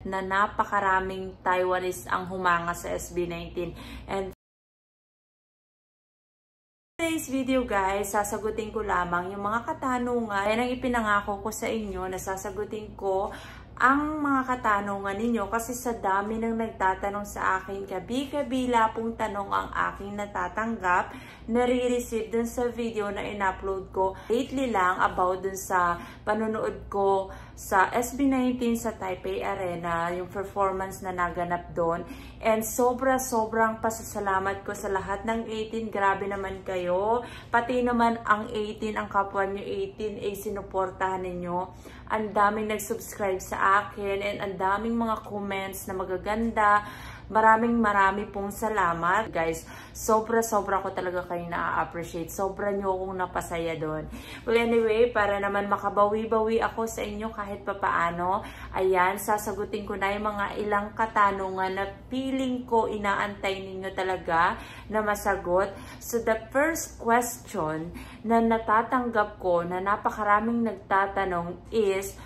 na napakaraming Taiwanese ang humanga sa SB19. And today's video guys, sasagutin ko lamang yung mga katanungan. Yan ang ipinangako ko sa inyo na sasagutin ko ang mga katanungan ninyo kasi sa dami ng nagtatanong sa akin, kabila pong tanong ang aking natatanggap, nare-receive dun sa video na in-upload ko lately lang about dun sa panonood ko sa SB19 sa Taipei Arena, yung performance na naganap doon. And sobrang pasasalamat ko sa lahat ng 18. Grabe naman kayo. Pati naman ang 18, ang kapwa nyo 18, ay sinuportahan ninyo. Ang daming nag-subscribe sa akin and ang daming mga comments na magaganda. Marami pong salamat guys. Sobra ko talaga kayo na-appreciate. Sobra nyo akong napasaya doon. Well anyway, para naman makabawi-bawi ako sa inyo kahit papaano, ayan, sasagutin ko na yung mga ilang katanungan na feeling ko inaantay ninyo talaga na masagot. So the first question na natatanggap ko na napakaraming nagtatanong is,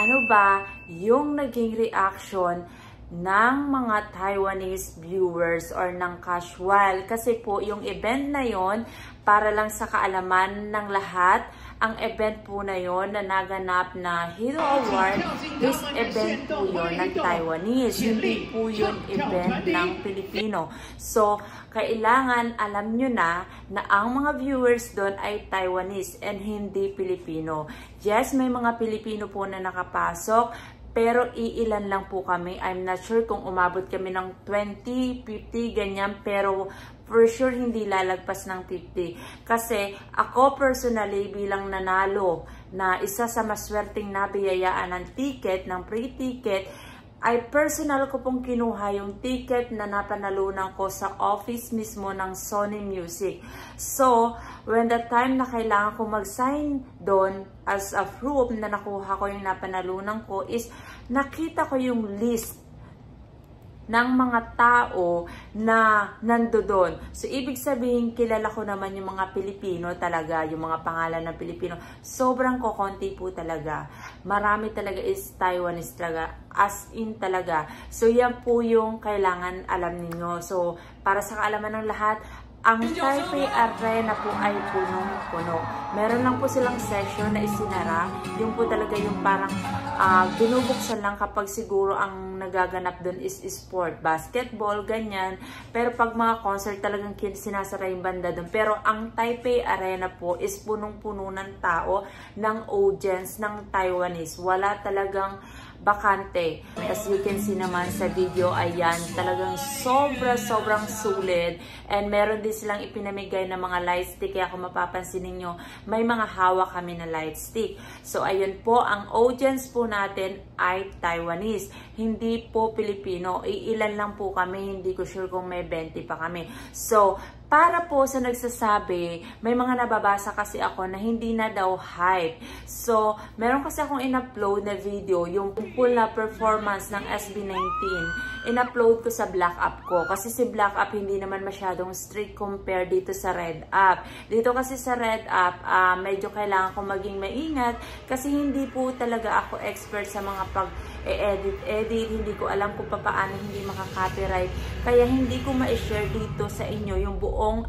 ano ba yung naging reaction ng mga Taiwanese viewers or ng casual? Kasi po yung event na yon, para lang sa kaalaman ng lahat, ang event po na yon na naganap na Hero Award, this event po yun ng Taiwanese, hindi po yun event ng Pilipino. So, kailangan alam nyo na ang mga viewers doon ay Taiwanese and hindi Pilipino. Yes, may mga Pilipino po na nakapasok, pero iilan lang po kami. I'm not sure kung umabot kami ng 20, 50, ganyan. Pero for sure hindi lalagpas ng 50. Kasi ako personally bilang nanalo na isa sa maswerteng nabiyayaan ng ticket, ng free ticket, ay personal ko pong kinuha yung ticket na napanalunan ko sa office mismo ng Sony Music. So, when the time na kailangan ko mag-sign doon as a proof na nakuha ko yung napanalunan ko is nakita ko yung list ng mga tao na nandoon. So, ibig sabihin, kilala ko naman yung mga Pilipino talaga, yung mga pangalan ng Pilipino. Sobrang kokonti po talaga. Marami talaga is Taiwanese talaga, as in talaga. So, yan po yung kailangan alam ninyo. So, para sa kaalaman ng lahat, ang Taipei Arena po ay punong-puno. Meron lang po silang session na isinara. Yung po talaga yung parang binubuksan lang kapag siguro ang nagaganap doon is sport, basketball, ganyan. Pero pag mga concert talagang sinasara yung banda doon. Pero ang Taipei Arena po is punong-puno ng tao, ng audience, ng Taiwanese. Wala talagang bakante. As you can see naman sa video, ayan, talagang sobrang sulit. And meron din silang ipinamigay na mga light stick. Kaya kung mapapansin ninyo, may mga hawak kami na light stick. So, ayun po, ang audience po natin ay Taiwanese. Hindi po Pilipino. Iilan lang po kami. Hindi ko sure kung may 20 pa kami. So, para po sa nagsasabi, may mga nababasa kasi ako na hindi na daw hype. So, meron kasi akong in-upload na video, yung full na performance ng SB19. In-upload ko sa Black App ko. Kasi si Black App hindi naman masyadong strict compare dito sa Red App. Dito kasi sa Red App, medyo kailangan ko maging maingat kasi hindi po talaga ako expert sa mga pag-edit. Hindi ko alam kung paano hindi makaka-copyright. Kaya hindi ko ma-share dito sa inyo yung buong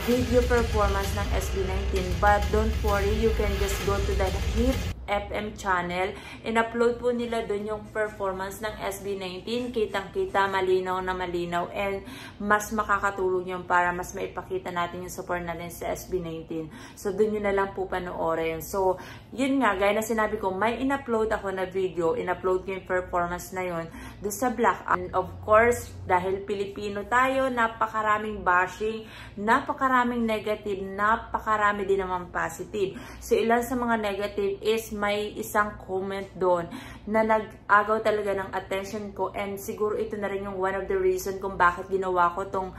video performance ng SB19. But don't worry, you can just go to the Hit FM channel. In-upload po nila doon yung performance ng SB19. Kitang-kita, malinaw na malinaw. And mas makakatulong yun para mas maipakita natin yung support natin sa SB19. So, doon yun na lang po panoorin. So, yun nga, gaya na sinabi ko, may in-upload ako na video. In-upload ko yung performance na yun doon sa Black. And of course, dahil Pilipino tayo, napakaraming bashing, napakaraming negative, napakarami din naman positive. So, ilan sa mga negative is may isang comment doon na nag-agaw talaga ng attention ko, and siguro ito na rin yung one of the reason kung bakit ginawa ko tong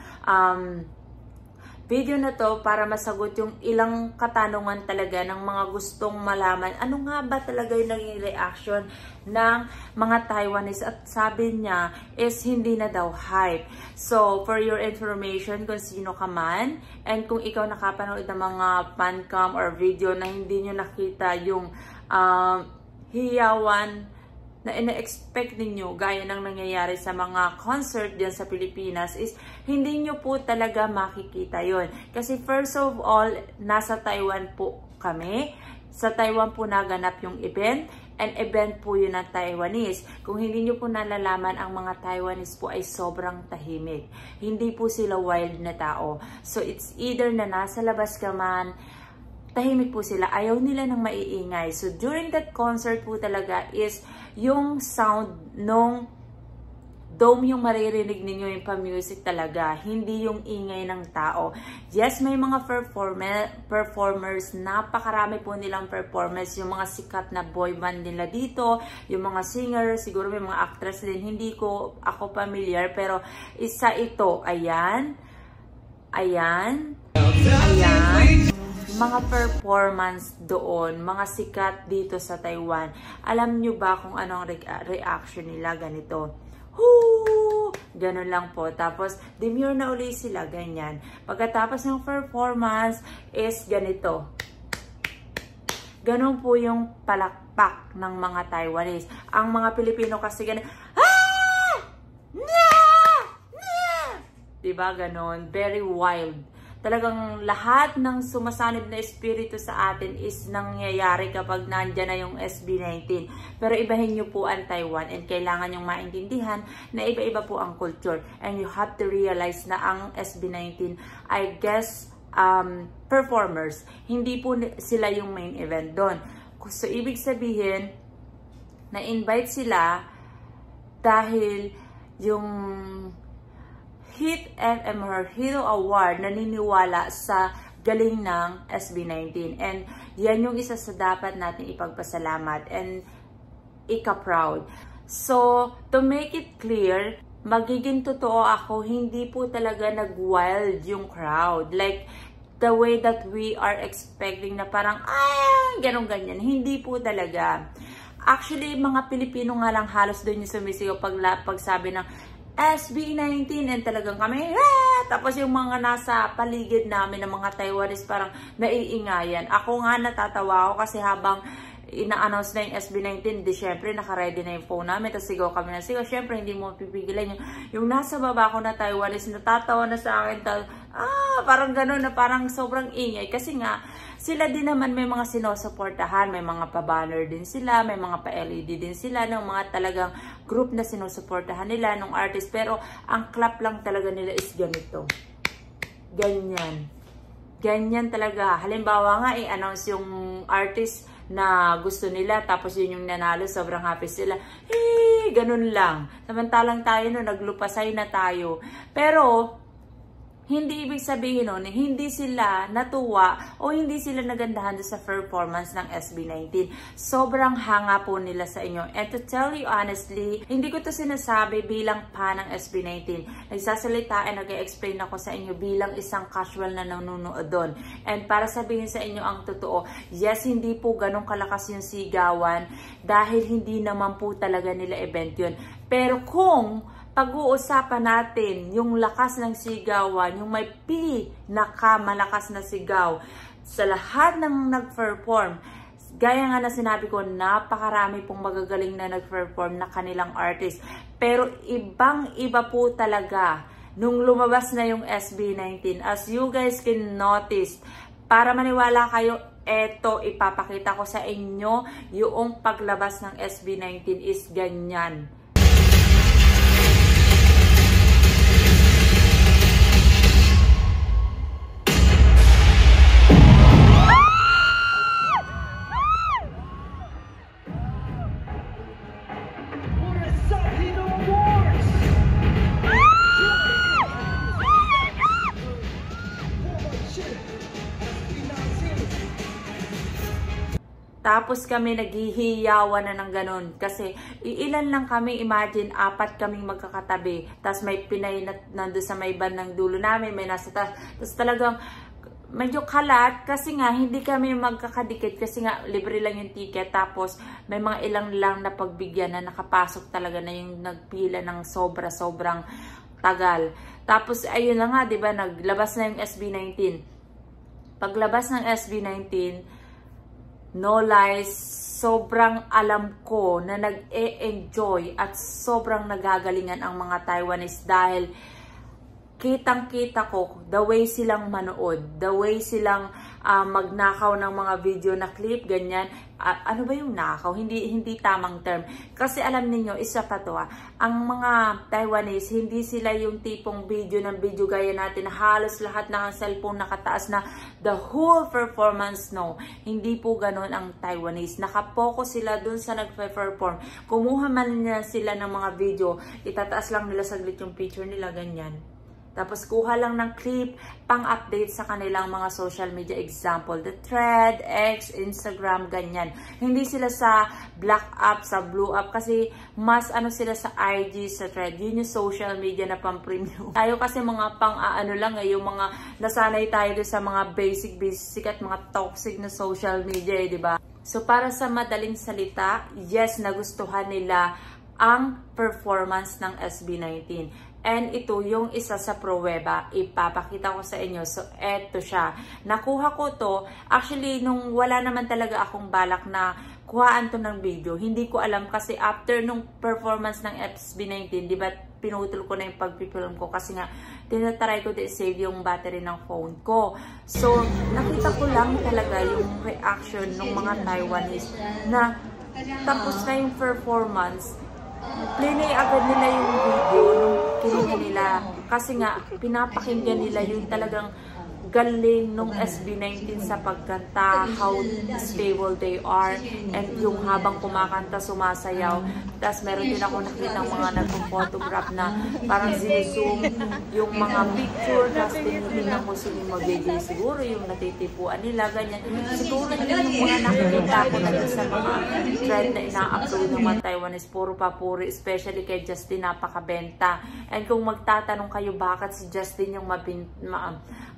video na to, para masagot yung ilang katanungan talaga ng mga gustong malaman ano nga ba talaga yung naging reaction ng mga Taiwanese. At sabi niya is hindi na daw hype. So, for your information, kung sino ka man, and kung ikaw nakapanood ng mga fancam or video na hindi nyo nakita yung hiyawan na ina-expect ninyo gaya ng nangyayari sa mga concert diyan sa Pilipinas is hindi nyo po talaga makikita yon. Kasi first of all, nasa Taiwan po kami. Sa Taiwan po naganap yung event, and event po yun ng Taiwanese. Kung hindi nyo po nalalaman, ang mga Taiwanese po ay sobrang tahimik. Hindi po sila wild na tao. So it's either na nasa labas ka man, tahimik po sila. Ayaw nila ng maiingay. So during that concert po talaga is yung sound nung dome yung maririnig ninyo yung pa-music talaga, hindi yung ingay ng tao. Yes, may mga performers, napakarami po nilang performers, yung mga sikat na boy band nila dito, yung mga singer, siguro may mga actress din, hindi ko ako familiar, pero isa ito, ayan, mga performance doon, mga sikat dito sa Taiwan. Alam nyo ba kung anong reaction nila? Ganito. Hoo! Ganun lang po. Tapos, demure na uli sila. Ganyan. Pagkatapos ng performance is ganito. Ganun po yung palakpak ng mga Taiwanese. Ang mga Pilipino kasi ganun. Ah! Nah! Nah! Diba? Ganun. Very wild. Talagang lahat ng sumasanib na espiritu sa atin is nangyayari kapag nandyan na yung SB19. Pero ibahin nyo po ang Taiwan and kailangan nyong maintindihan na iba-iba po ang culture. And you have to realize na ang SB19 ay guest performers. Hindi po sila yung main event doon. So, ibig sabihin, na-invite sila dahil yung Hit FM or Hero Award naniniwala sa galing ng SB19. And yan yung isa sa dapat natin ipagpasalamat and ika-proud. So, to make it clear, magiging totoo ako, hindi po talaga nag-wild yung crowd. Like, the way that we are expecting na parang, ganun ganyan. Hindi po talaga. Actually, mga Pilipino nga lang halos doon yung sumisigaw pag sabi ng SB19 and talagang kami, tapos yung mga nasa paligid namin ng mga Taiwanese parang naiingayan. Ako nga natatawa ako kasi habang ina-announce na yung SB19, di syempre naka-ready na yung phone namin, tapos sigaw kami na sigaw. Syempre hindi mo pipigilan yung nasa baba ko na Taiwanese, natatawa na sa akin, parang gano'n na parang sobrang ingay. Kasi nga, sila din naman may mga sinusuportahan, may mga pa-banner din sila, may mga pa-LED din sila, ng mga talagang group na sinusuportahan nila, ng artist. Pero ang clap lang talaga nila is ganito. Ganyan. Ganyan talaga. Halimbawa nga, i-announce yung artist na gusto nila, tapos yun yung nanalo, sobrang happy sila. Hey, ganun lang. Samantalang tayo no, naglupasay na tayo. Pero, hindi ibig sabihin nun, hindi sila natuwa o hindi sila nagandahan sa performance ng SB19. Sobrang hanga po nila sa inyo. And to tell you honestly, hindi ko to sinasabi bilang fan ng SB19. Nagsasalita and nag-explain ako sa inyo bilang isang casual na nanonood doon. And para sabihin sa inyo ang totoo, yes, hindi po ganun kalakas yung sigawan dahil hindi naman po talaga nila event yun. Pero kung pag-uusapan natin yung lakas ng sigawan, yung may malakas na sigaw sa lahat ng nag-perform. Gaya nga na sinabi ko, napakarami pong magagaling na nag-perform na kanilang artist. Pero ibang-iba po talaga nung lumabas na yung SB19. As you guys can notice, para maniwala kayo, eto, ipapakita ko sa inyo yung paglabas ng SB19 is ganyan. Tapos kami naghihiyawan na ng ganun. Kasi ilan lang kami, imagine, 4 kaming magkakatabi. Tapos may Pinay na nandun sa may bandang dulo namin, may nasa taas. Tapos talagang medyo kalat kasi nga hindi kami magkakadikit kasi nga libre lang yung ticket. Tapos may mga ilang lang na pagbigyan na nakapasok talaga na yung nagpila ng sobrang tagal. Tapos ayun na nga, 'di ba, naglabas na yung SB19. Paglabas ng SB19, no lies, sobrang alam ko na nag-e-enjoy at sobrang nagagalingan ang mga Taiwanese dahil kitang-kita ko the way silang manood, the way silang magnakaw ng mga video na clip, ganyan. Ano ba yung nakaw? Hindi tamang term. Kasi alam niyo isa pa to ang mga Taiwanese, hindi sila yung tipong video ng video gaya natin na halos lahat ng cellphone nakataas na the whole performance, no. Hindi po ganun ang Taiwanese. Nakapokus sila dun sa nagpe-perform. Kumuha man niya sila ng mga video, itataas lang nila saglit yung picture nila, ganyan. Tapos kuha lang ng clip pang-update sa kanilang mga social media, example, the Thread, X, Instagram, ganyan. Hindi sila sa black up, sa blue up, kasi mas ano sila sa IG, sa Thread. Yun yung social media na pang-premium. Tayo kasi mga pang-ano lang, yung mga nasanay tayo sa mga basic at mga toxic na social media, di ba? So para sa madaling salita, yes, nagustuhan nila ang performance ng SB19. And ito yung isa sa pruweba, ipapakita ko sa inyo. So, eto siya. Nakuha ko to, actually, nung wala naman talaga akong balak na kuhaan to ng video, hindi ko alam kasi after nung performance ng SB19, di ba, pinutol ko na yung pagpipilm ko kasi nga, tinatry ko din save yung battery ng phone ko. So, nakita ko lang talaga yung reaction ng mga Taiwanese na tapos na yung performance, plinay agad nila yung video nung kinuha nila. Kasi nga, pinapakinggan nila yung talagang galing nung SB19 sa pagkanta, how stable they are, and yung habang kumakanta, sumasayaw. Tapos meron din ako nakita ng mga nagpo-photograph na parang zine-zoom yung mga picture, tapos tinitingnan ko sino magiging siguro yung natitipuan nila, ganyan. Siguro yun yung mga nakikita ko na sa mga thread na ina-upload ng mga Taiwanese, puro papuri, especially kay Justin, napakabenta. And kung magtatanong kayo bakit si Justin yung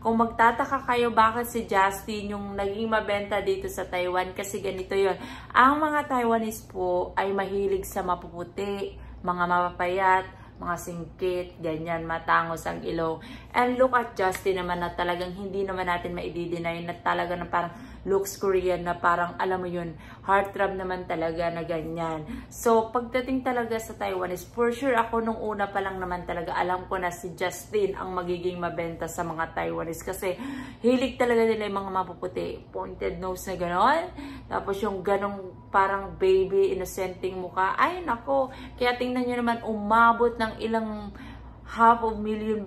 kung magtataka kayo bakit si Justin yung naging mabenta dito sa Taiwan, kasi ganito yon. Ang mga Taiwanese po ay mahilig sa mapuputi, mga mapapayat, mga singkit, ganyan, matangos ang ilong. And look at Justin naman na talagang hindi naman natin maidideny na talaga na parang looks Korean, na parang alam mo yun, heartthrob naman talaga na ganyan. So pagdating talaga sa Taiwanese, for sure ako nung una pa lang naman talaga alam ko na si Justin ang magiging mabenta sa mga Taiwanese kasi hilig talaga nila yung mga mapuputi, pointed nose na gano'n, tapos yung ganong parang baby innocenting mukha, ay nako, kaya tingnan nyo naman umabot ng ilang half of million,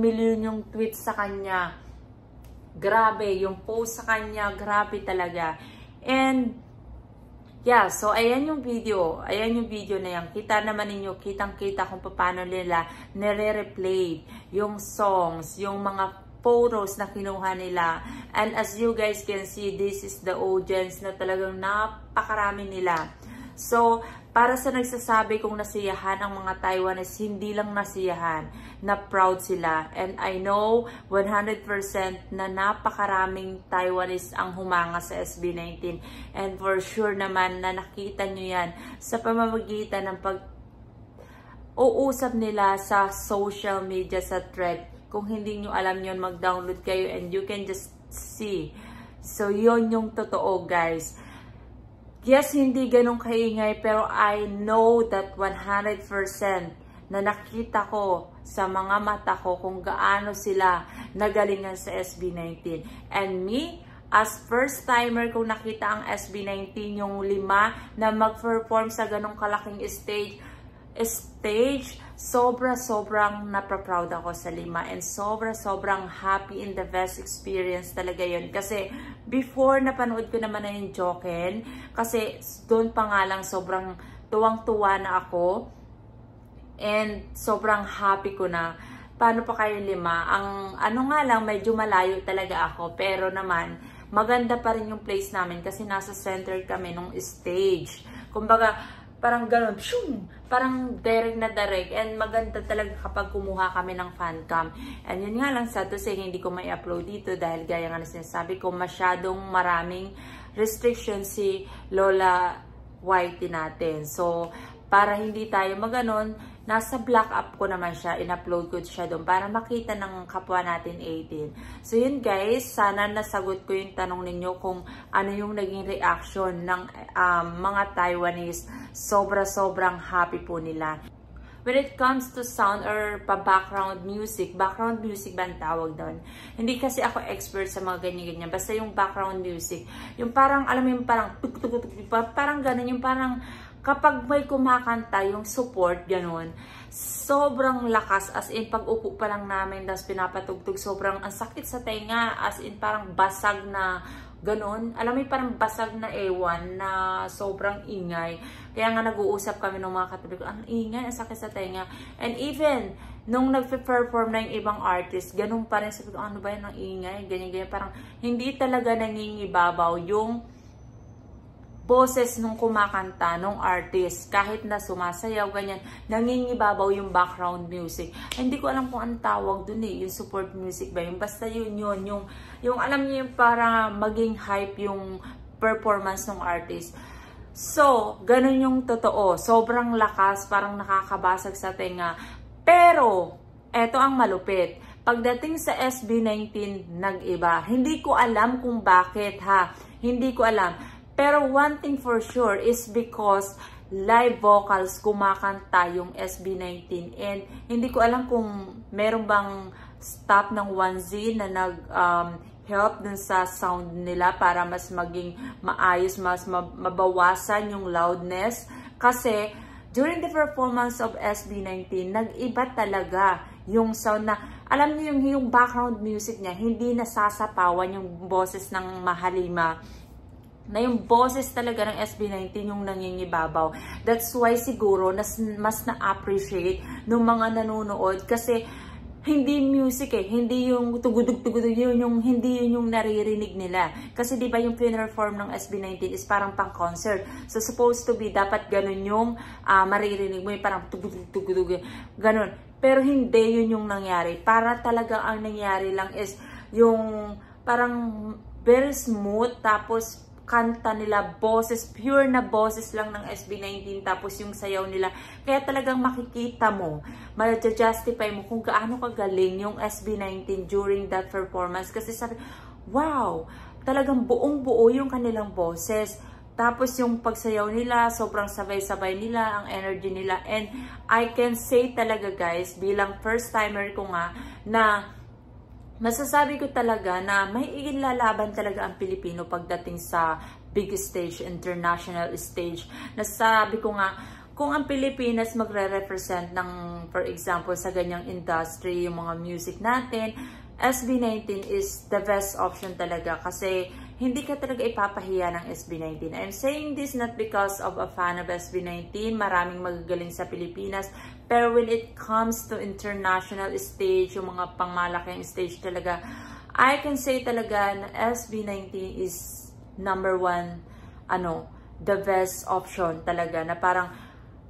million yung tweets sa kanya. Grabe, yung post sa kanya, grabe talaga. And, yeah, so ayan yung video. Ayan yung video na yan. Kita naman ninyo, kitang-kita kung paano nila nire-replay yung songs, yung mga photos na kinuha nila. And as you guys can see, this is the audience na talagang napakarami nila. So, para sa nagsasabi kung nasiyahan ang mga Taiwanese, hindi lang nasiyahan, na proud sila. And I know 100% na napakaraming Taiwanese ang humanga sa SB19. And for sure naman na nakita nyo yan sa pamamagitan ng pag-uusap nila sa social media, sa Thread. Kung hindi nyo alam yun, mag-download kayo and you can just see. So, yun yung totoo, guys. Yes, hindi ganun kaingay, pero I know that 100% na nakita ko sa mga mata ko kung gaano sila nagalingan sa SB19. And me, as first timer kung nakita ang SB19, yung 5 na mag-perform sa ganung kalaking stage, sobrang napaproud ako sa 5 and sobrang happy in the best experience talaga yun. Kasi before napanood ko naman na yung Joken, kasi doon pa nga lang sobrang tuwang-tuwa na ako and sobrang happy ko na. Paano pa kayo 5? Ang ano nga lang, medyo malayo talaga ako, pero naman maganda pa rin yung place namin kasi nasa center kami nung stage. Kumbaga parang gano'n, parang direct na direct. And maganda talaga kapag kumuha kami ng fan cam. And yun nga lang, sad to say, hindi ko may upload dito dahil gaya nga na sinasabi ko, masyadong maraming restrictions si Lola Whitey natin. So, para hindi tayo maganon, nasa black up ko naman siya, in-upload ko siya doon para makita ng kapwa natin 18. So yun guys, sana nasagot ko yung tanong ninyo kung ano yung naging reaction ng mga Taiwanese. Sobrang happy po nila. When it comes to sound or background music ba ang tawag doon? Hindi kasi ako expert sa mga ganyan-ganyan. Basta yung background music, yung parang, alam mo yung parang parang ganun, yung parang kapag may kumakanta, yung support, ganun, sobrang lakas, as in, pag upo pa lang namin, tapos pinapatugtog, sobrang ang sakit sa tenga, as in, parang basag na, ganon. Alam mo, parang basag na ewan na sobrang ingay. Kaya nga nag-uusap kami ng mga katabi ko, ang ingay, ang sakit sa tenga. And even, nung nag-perform na yung ibang artist, ganun pa rin. Sabi ko, ano ba yun ang ingay? Ganyan. Parang hindi talaga nangingibabaw yung boses nung kumakanta, nung artist, kahit na sumasayaw, ganyan, nangingibabaw yung background music. Hindi ko alam kung anong tawag dun yung support music ba, yung basta yun, yung alam niyo yung para maging hype yung performance ng artist. So, ganun yung totoo. Sobrang lakas, parang nakakabasag sa tenga. Pero, eto ang malupit. Pagdating sa SB19, nag-iba. Hindi ko alam kung bakit ha. Hindi ko alam. Pero one thing for sure is because live vocals kumakanta yung SB19. And hindi ko alam kung meron bang staff ng 1Z na nag-help dun sa sound nila para mas maging maayos, mas mabawasan yung loudness. Kasi during the performance of SB19, nag-iba talaga yung sound na, alam niyo yung background music niya, hindi nasasapawan yung boses ng Mahalima. Na yung boses talaga ng SB19 yung nangingibabaw. That's why siguro mas na-appreciate ng mga nanonood kasi hindi music hindi yung tugudug-tugudug, hindi yun yung naririnig nila. Kasi di ba yung perform ng SB19 is parang pang concert. So supposed to be dapat ganun yung maririnig mo, yung parang tugudug-tugudug, ganun. Pero hindi yun yung nangyari. Para talaga ang nangyari lang is yung parang very smooth, tapos kanta nila, boses, pure na boses lang ng SB19, tapos yung sayaw nila. Kaya talagang makikita mo, ma-justify mo kung gaano kagaling yung SB19 during that performance. Kasi sabi, wow, talagang buong-buo yung kanilang boses. Tapos yung pagsayaw nila, sobrang sabay-sabay nila, ang energy nila. And I can say talaga guys, bilang first timer ko nga, na masasabi ko talaga na may ilalaban talaga ang Pilipino pagdating sa big stage, international stage. Nasabi ko nga, kung ang Pilipinas magre-represent ng, for example, sa ganyang industry, yung mga music natin, SB19 is the best option talaga kasi hindi ka talaga ipapahiya ng SB19. I'm saying this not because of a fan of SB19, maraming magagaling sa Pilipinas, pero when it comes to international stage, yung mga pangmalaking stage talaga, I can say talaga na SB19 is number one, the best option talaga, na parang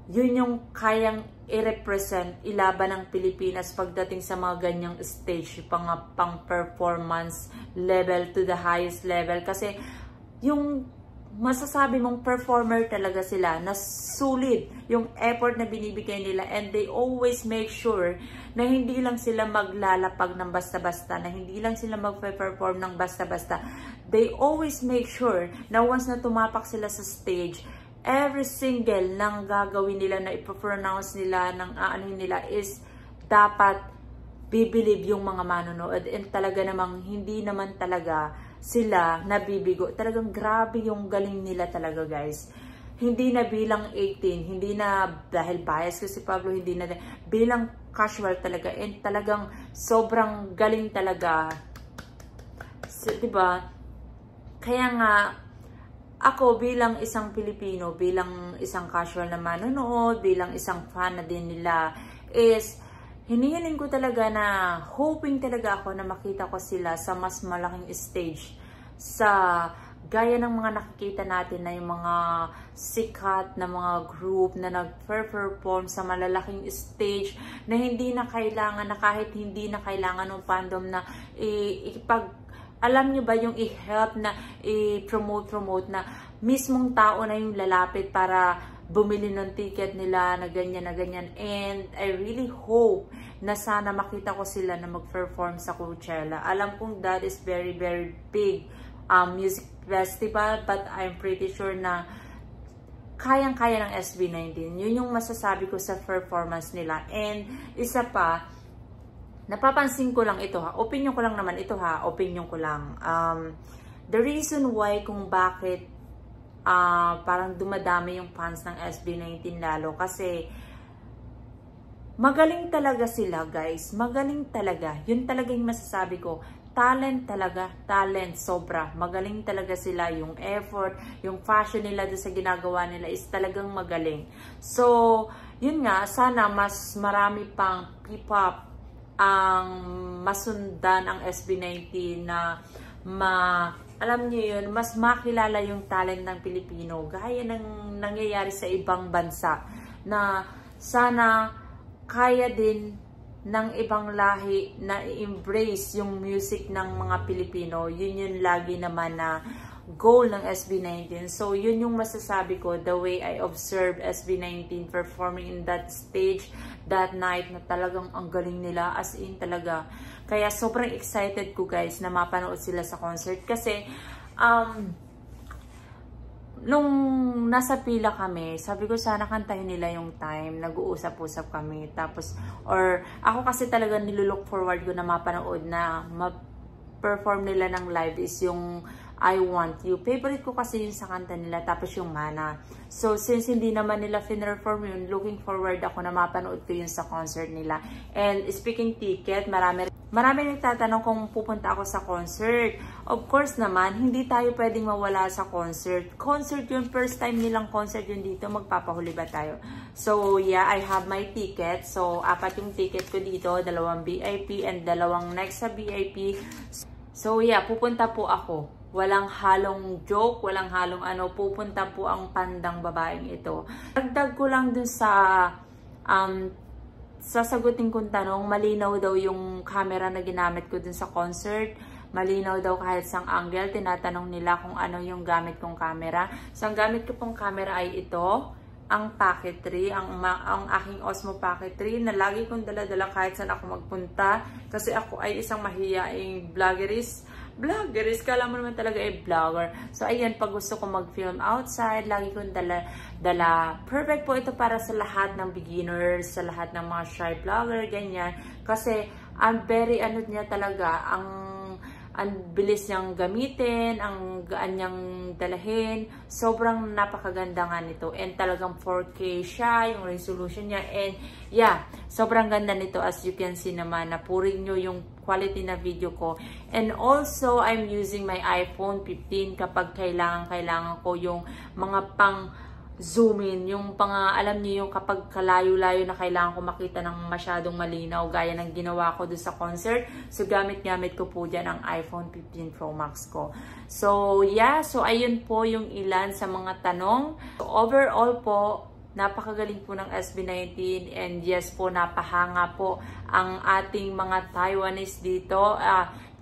yun yung kayang i-represent, ilaban ng Pilipinas pagdating sa mga ganyang stage, pang-performance level to the highest level. Kasi yung masasabi mong performer talaga sila, na sulit yung effort na binibigay nila, and they always make sure na hindi lang sila maglalapag ng basta-basta, na hindi lang sila mag-perform ng basta-basta. They always make sure na once na tumapak sila sa stage, every single ng gagawin nila, na ipo-pronounce nila, ng aanin nila is dapat bibilib yung mga manonood. And talaga namang hindi naman talaga sila nabibigo. Talagang grabe yung galing nila talaga guys. Hindi na bilang 18, hindi na dahil bias kasi Pablo, hindi na bilang casual talaga. And talagang sobrang galing talaga. Diba? Kaya nga, ako bilang isang Pilipino, bilang isang casual na manonood, bilang isang fan na din nila, is hinihiling ko talaga na, hoping talaga ako na makita ko sila sa mas malaking stage. Sa gaya ng mga nakikita natin na yung mga sikat na mga group na nag-perform sa malalaking stage, na hindi na kailangan, na kahit hindi na kailangan ng fandom na alam nyo ba yung i-help na i-promote na mismong tao na yung lalapit para bumili ng ticket nila na ganyan. And I really hope na sana makita ko sila na mag-perform sa Coachella. Alam kong that is very, very big music festival, but I'm pretty sure na kayang-kaya ng SB19. Yun yung masasabi ko sa performance nila. And isa pa, napapansin ko lang ito ha. Opinion ko lang naman ito ha. Opinion ko lang. The reason why kung bakit parang dumadami yung fans ng SB19 lalo kasi magaling talaga sila, guys. Magaling talaga. Yun talaga yung masasabi ko. Talent talaga. Talent. Sobra. Magaling talaga sila. Yung effort, yung fashion nila doon sa ginagawa nila is talagang magaling. So, yun nga. Sana mas marami pang P-pop ang masundan ang SB19 na alam niyo yun, mas makilala yung talent ng Pilipino. Gaya ng nangyayari sa ibang bansa na sana kaya din ng ibang lahi na i-embrace yung music ng mga Pilipino. Yun yung lagi naman na goal ng SB19. So, yun yung masasabi ko, the way I observed SB19 performing in that stage that night na talagang ang galing nila, as in talaga. Kaya sobrang excited ko, guys, na mapanood sila sa concert kasi nung nasa pila kami, sabi ko sana kantahin nila yung Time, nag-uusap-usap kami. Tapos, or ako kasi talaga nilulook forward ko na mapanood na ma-perform nila ng live is yung I Want You. Favorite ko kasi yun sa kanta nila, tapos yung Mana. So, since hindi naman nila fin-perform yun, looking forward ako na mapanood ko yun sa concert nila. And speaking ticket, marami nagtatanong kung pupunta ako sa concert. Of course naman, hindi tayo pwedeng mawala sa concert. Concert yun, first time nilang concert yun dito, magpapahuli ba tayo? So, yeah, I have my ticket. So, 4 yung ticket ko dito, 2 VIP and 2 next sa VIP. So, yeah, pupunta po ako. Walang halong joke, walang halong ano, pupunta po ang pandang babaeng ito. Dagdag ko lang dun sa sasagutin kong tanong, malinaw daw yung camera na ginamit ko dun sa concert. Malinaw daw kahit sang angle. Tinatanong nila kung ano yung gamit kong camera. So, ang gamit ko pong camera ay ito, ang Pocket 3, ang aking Osmo Pocket 3 na lagi kong dala-dala kahit saan ako magpunta. Kasi ako ay isang mahiyaing vloggerist, kala mo naman talaga ay vlogger. So, ayan, pag gusto ko mag-film outside, lagi kong dala. Perfect po ito para sa lahat ng beginners, sa lahat ng mga shy vlogger, ganyan. Kasi, ang very, niya talaga, ang bilis niyang gamitin, ang gaan niyang dalahin. Sobrang napakaganda nga nito. And talagang 4K siya, yung resolution niya. And yeah, sobrang ganda nito as you can see naman. Napurin nyo yung quality na video ko. And also, I'm using my iPhone 15 kapag kailangan ko yung mga pang zoom in, yung alam niyo yung kapag kalayo-layo na kailangan ko makita ng masyadong malinaw gaya ng ginawa ko doon sa concert. So, gamit ko po dyan ang iPhone 15 Pro Max ko. So, yeah. So, ayun po yung ilan sa mga tanong. So, overall po, napakagaling po ng SB19 and yes po, napahanga po ang ating mga Taiwanese dito.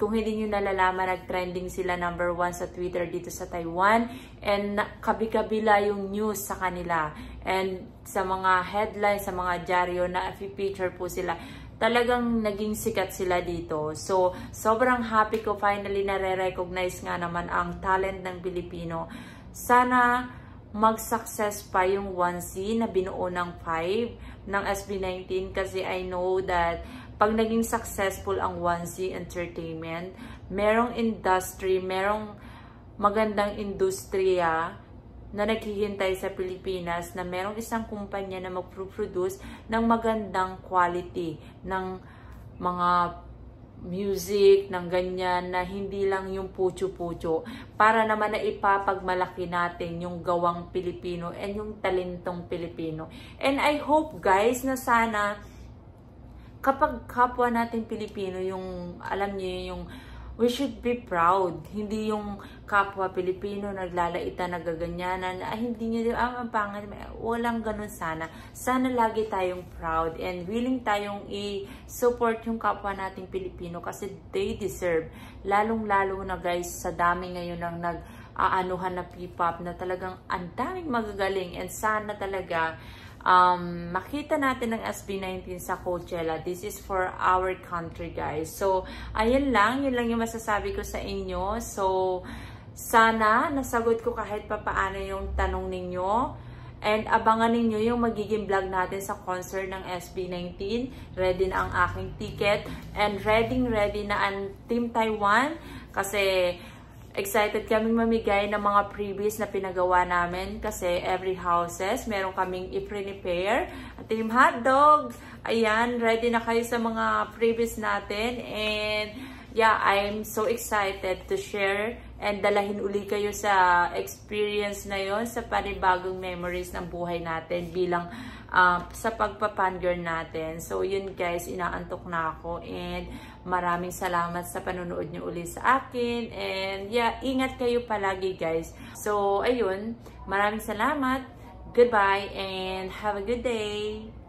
Kung hindi nyo nalalaman, nag-trending sila #1 sa Twitter dito sa Taiwan. And kabi-kabila yung news sa kanila. And sa mga headlines, sa mga dyaryo na feature po sila, talagang naging sikat sila dito. So, sobrang happy ko finally na re-recognize nga naman ang talent ng Pilipino. Sana mag-success pa yung 1C na binuo ng 5 ng SB19 kasi I know that pag naging successful ang 1C Entertainment, merong industry, merong magandang industriya na naghihintay sa Pilipinas na merong isang kumpanya na mag-produce ng magandang quality ng mga music, ng ganyan, na hindi lang yung pucho-pucho. Para naman na ipapagmalaki natin yung gawang Pilipino and yung talentong Pilipino. And I hope, guys, na sana kapag kapwa natin Pilipino, yung, alam niyo, yung we should be proud. Hindi yung kapwa Pilipino naglalaita, nagaganyanan, hindi niyo, ang pangit, walang ganun sana. Sana lagi tayong proud and willing tayong i-support yung kapwa nating Pilipino kasi they deserve. Lalong-lalo na, guys, sa dami ngayon ng aanuhan na P-pop na talagang ang daming magagaling, and sana talaga makita natin ng SB19 sa Coachella. This is for our country, guys. So, ayun lang. Yun lang yung masasabi ko sa inyo. So, sana nasagot ko kahit papaano yung tanong ninyo. And abangan ninyo yung magiging vlog natin sa concert ng SB19. Ready na ang aking ticket. And ready na ang Team Taiwan. Kasi excited kaming mamigay ng mga previous na pinagawa namin. Kasi every houses, meron kaming i-prepare. Team Hotdog, ayan, ready na kayo sa mga previous natin. And yeah, I'm so excited to share and dalahin uli kayo sa experience na yon, sa panibagong memories ng buhay natin bilang sa pagpapangirl natin. So yun guys, inaantok na ako, and maraming salamat sa panonood nyo uli sa akin. And yeah, ingat kayo palagi guys. So ayun, maraming salamat. Goodbye and have a good day.